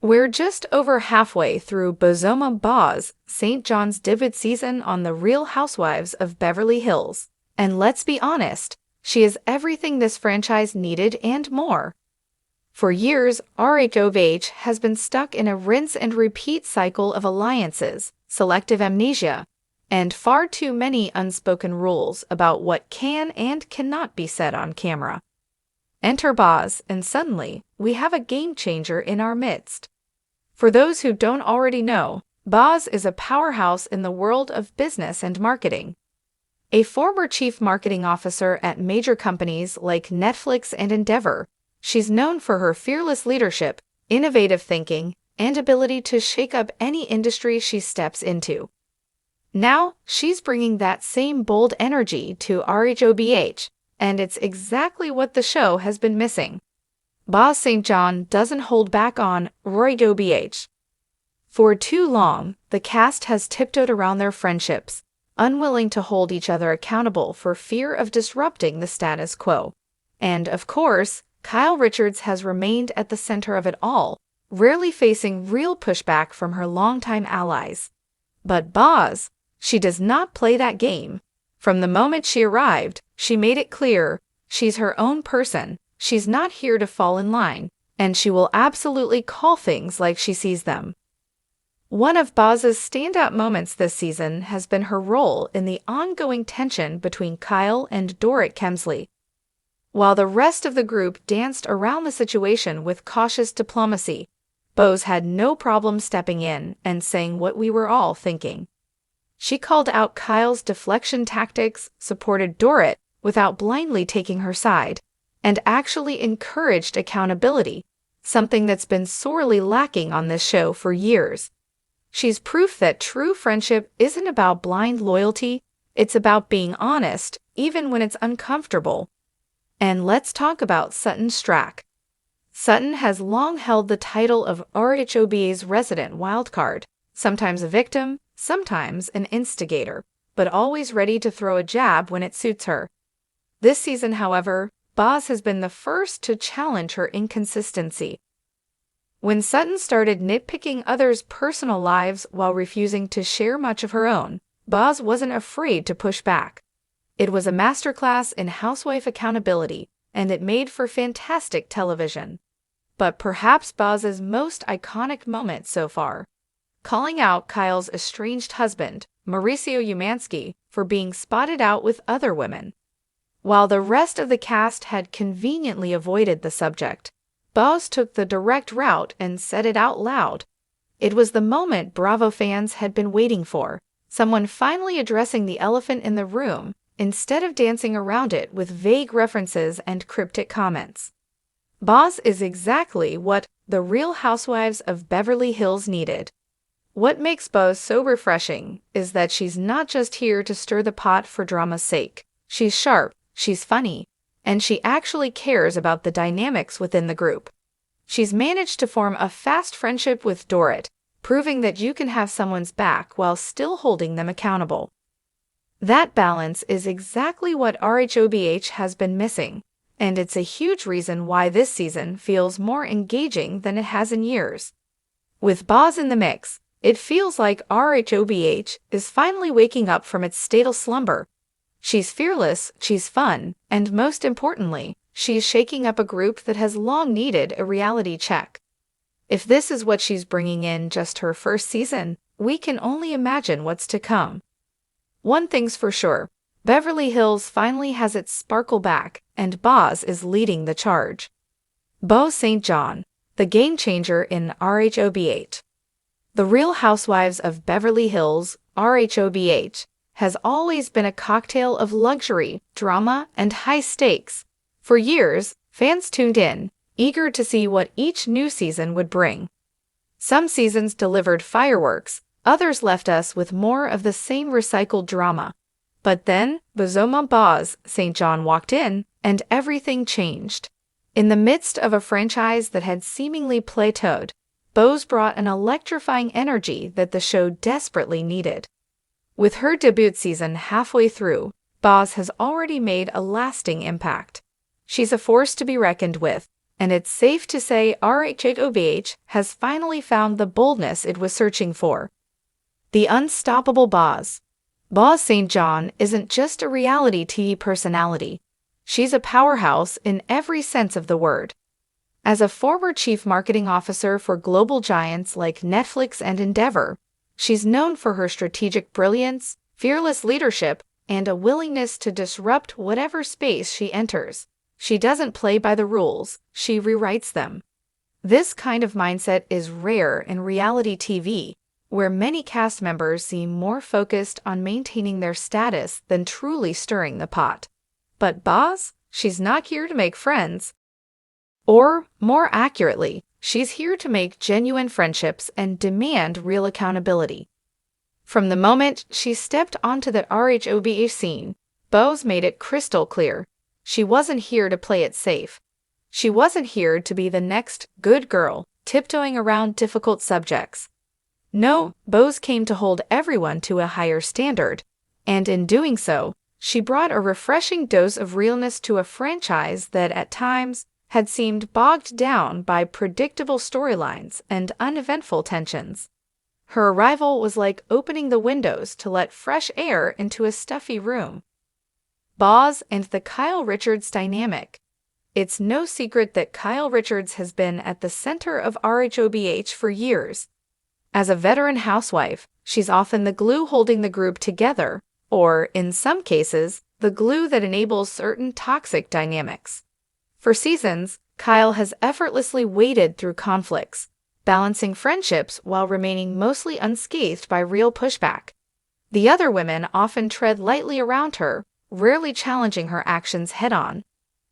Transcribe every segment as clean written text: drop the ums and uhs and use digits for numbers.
We're just over halfway through Bozoma Baz St. John's debut season on The Real Housewives of Beverly Hills. And let's be honest, she is everything this franchise needed and more. For years, RHOBH has been stuck in a rinse-and-repeat cycle of alliances, selective amnesia, and far too many unspoken rules about what can and cannot be said on camera. Enter Baz, and suddenly, we have a game-changer in our midst. For those who don't already know, Baz is a powerhouse in the world of business and marketing. A former chief marketing officer at major companies like Netflix and Endeavor, she's known for her fearless leadership, innovative thinking, and ability to shake up any industry she steps into. Now, she's bringing that same bold energy to RHOBH, and it's exactly what the show has been missing. Baz St. John doesn't hold back on RHOBH. For too long, the cast has tiptoed around their friendships, unwilling to hold each other accountable for fear of disrupting the status quo. And, of course, Kyle Richards has remained at the center of it all, rarely facing real pushback from her longtime allies. But Baz, she does not play that game. From the moment she arrived, she made it clear, she's her own person, she's not here to fall in line, and she will absolutely call things like she sees them. One of Baz's standout moments this season has been her role in the ongoing tension between Kyle and Dorit Kemsley. While the rest of the group danced around the situation with cautious diplomacy, Baz had no problem stepping in and saying what we were all thinking. She called out Kyle's deflection tactics, supported Dorit without blindly taking her side, and actually encouraged accountability, something that's been sorely lacking on this show for years. She's proof that true friendship isn't about blind loyalty, it's about being honest, even when it's uncomfortable. And let's talk about Sutton Stracke. Sutton has long held the title of RHOBA's resident wildcard, sometimes a victim, sometimes an instigator, but always ready to throw a jab when it suits her. This season, however, Baz has been the first to challenge her inconsistency. When Sutton started nitpicking others' personal lives while refusing to share much of her own, Baz wasn't afraid to push back. It was a masterclass in housewife accountability, and it made for fantastic television. But perhaps Baz's most iconic moment so far, calling out Kyle's estranged husband, Mauricio Umansky, for being spotted out with other women. While the rest of the cast had conveniently avoided the subject, Baz took the direct route and said it out loud. It was the moment Bravo fans had been waiting for, someone finally addressing the elephant in the room, instead of dancing around it with vague references and cryptic comments. Baz is exactly what The Real Housewives of Beverly Hills needed. What makes Baz so refreshing is that she's not just here to stir the pot for drama's sake. She's sharp, she's funny, and she actually cares about the dynamics within the group. She's managed to form a fast friendship with Dorit, proving that you can have someone's back while still holding them accountable. That balance is exactly what RHOBH has been missing, and it's a huge reason why this season feels more engaging than it has in years. With Baz in the mix, it feels like RHOBH is finally waking up from its stale slumber. She's fearless, she's fun, and most importantly, she's shaking up a group that has long needed a reality check. If this is what she's bringing in just her first season, we can only imagine what's to come. One thing's for sure, Beverly Hills finally has its sparkle back, and Baz is leading the charge. Baz St. John, the game changer in RHOBH. The Real Housewives of Beverly Hills, RHOBH, has always been a cocktail of luxury, drama, and high stakes. For years, fans tuned in, eager to see what each new season would bring. Some seasons delivered fireworks, others left us with more of the same recycled drama. But then, Bozoma Baz St. John walked in, and everything changed. In the midst of a franchise that had seemingly plateaued, Baz brought an electrifying energy that the show desperately needed. With her debut season halfway through, Baz has already made a lasting impact. She's a force to be reckoned with, And it's safe to say RHOBH has finally found the boldness it was searching for. The unstoppable Boz. Boz St. John isn't just a reality TV personality. She's a powerhouse in every sense of the word. As a former chief marketing officer for global giants like Netflix and Endeavor, she's known for her strategic brilliance, fearless leadership, and a willingness to disrupt whatever space she enters. She doesn't play by the rules, she rewrites them. This kind of mindset is rare in reality TV, where many cast members seem more focused on maintaining their status than truly stirring the pot. But Boz, she's not here to make friends. Or, more accurately, she's here to make genuine friendships and demand real accountability. From the moment she stepped onto the RHOBH scene, Boz made it crystal clear. She wasn't here to play it safe. She wasn't here to be the next good girl, tiptoeing around difficult subjects. No, Boz came to hold everyone to a higher standard, and in doing so, she brought a refreshing dose of realness to a franchise that, at times, had seemed bogged down by predictable storylines and uneventful tensions. Her arrival was like opening the windows to let fresh air into a stuffy room. Boz and the Kyle Richards dynamic. It's no secret that Kyle Richards has been at the center of RHOBH for years. As a veteran housewife, she's often the glue holding the group together, or, in some cases, the glue that enables certain toxic dynamics. For seasons, Kyle has effortlessly waded through conflicts, balancing friendships while remaining mostly unscathed by real pushback. The other women often tread lightly around her, rarely challenging her actions head-on.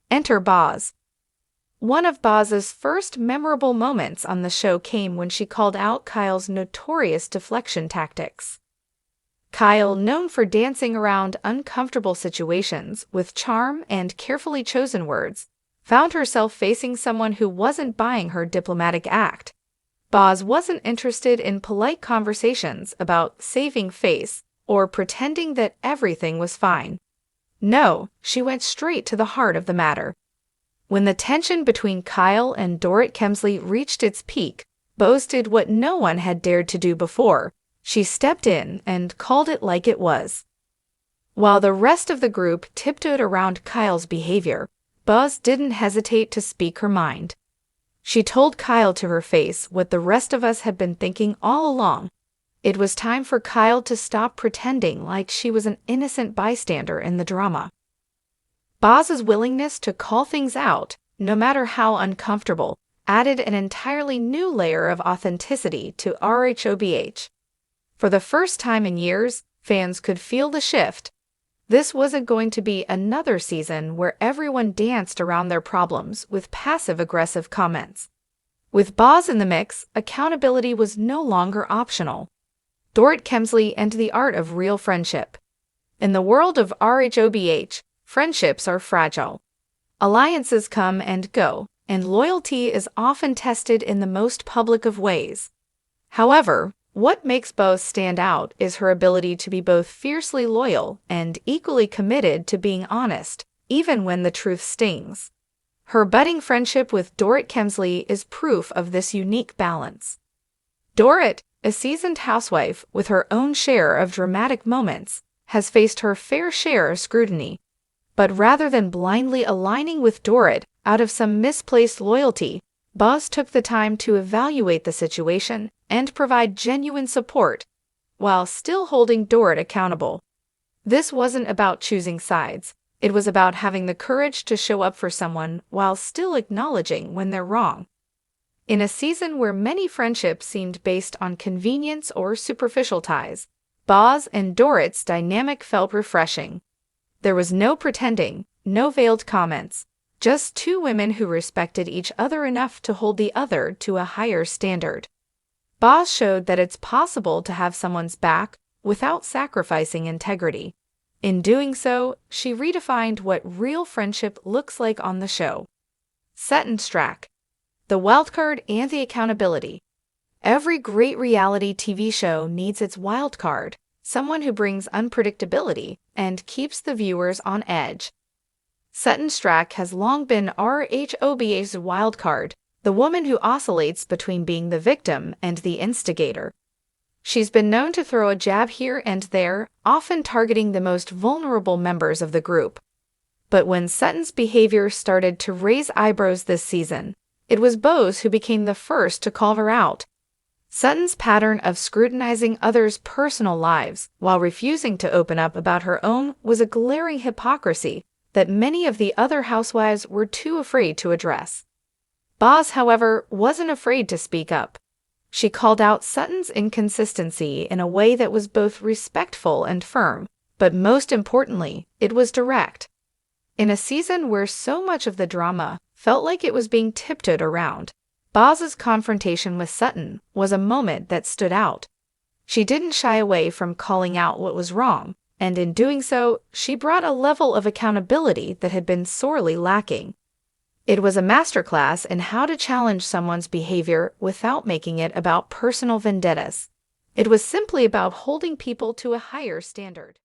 Enter Boz. One of Boz's first memorable moments on the show came when she called out Kyle's notorious deflection tactics. Kyle, known for dancing around uncomfortable situations with charm and carefully chosen words, found herself facing someone who wasn't buying her diplomatic act. Boz wasn't interested in polite conversations about saving face or pretending that everything was fine. No, she went straight to the heart of the matter. When the tension between Kyle and Dorit Kemsley reached its peak, Boz did what no one had dared to do before. She stepped in and called it like it was. While the rest of the group tiptoed around Kyle's behavior, Boz didn't hesitate to speak her mind. She told Kyle to her face what the rest of us had been thinking all along. It was time for Kyle to stop pretending like she was an innocent bystander in the drama. Boz's willingness to call things out, no matter how uncomfortable, added an entirely new layer of authenticity to RHOBH. For the first time in years, fans could feel the shift. This wasn't going to be another season where everyone danced around their problems with passive-aggressive comments. With Boz in the mix, accountability was no longer optional. Dorit Kemsley and the art of real friendship. In the world of RHOBH, friendships are fragile. Alliances come and go, and loyalty is often tested in the most public of ways. However, what makes Boz stand out is her ability to be both fiercely loyal and equally committed to being honest, even when the truth stings. Her budding friendship with Dorit Kemsley is proof of this unique balance. Dorit, a seasoned housewife with her own share of dramatic moments, has faced her fair share of scrutiny. But rather than blindly aligning with Dorit out of some misplaced loyalty, Boz took the time to evaluate the situation and provide genuine support, while still holding Dorit accountable. This wasn't about choosing sides. It was about having the courage to show up for someone while still acknowledging when they're wrong. In a season where many friendships seemed based on convenience or superficial ties, Boz and Dorit's dynamic felt refreshing. There was no pretending, no veiled comments, just two women who respected each other enough to hold the other to a higher standard. Boz showed that it's possible to have someone's back without sacrificing integrity. In doing so, she redefined what real friendship looks like on the show. Set and Strack. The wildcard and the accountability. Every great reality TV show needs its wildcard, someone who brings unpredictability and keeps the viewers on edge. Sutton Strack has long been RHOBA's wildcard, the woman who oscillates between being the victim and the instigator. She's been known to throw a jab here and there, often targeting the most vulnerable members of the group. But when Sutton's behavior started to raise eyebrows this season, it was Boz who became the first to call her out. Sutton's pattern of scrutinizing others' personal lives while refusing to open up about her own was a glaring hypocrisy that many of the other housewives were too afraid to address. Boz, however, wasn't afraid to speak up. She called out Sutton's inconsistency in a way that was both respectful and firm, but most importantly, it was direct. In a season where so much of the drama felt like it was being tiptoed around, Boz's confrontation with Sutton was a moment that stood out. She didn't shy away from calling out what was wrong, and in doing so, she brought a level of accountability that had been sorely lacking. It was a masterclass in how to challenge someone's behavior without making it about personal vendettas. It was simply about holding people to a higher standard.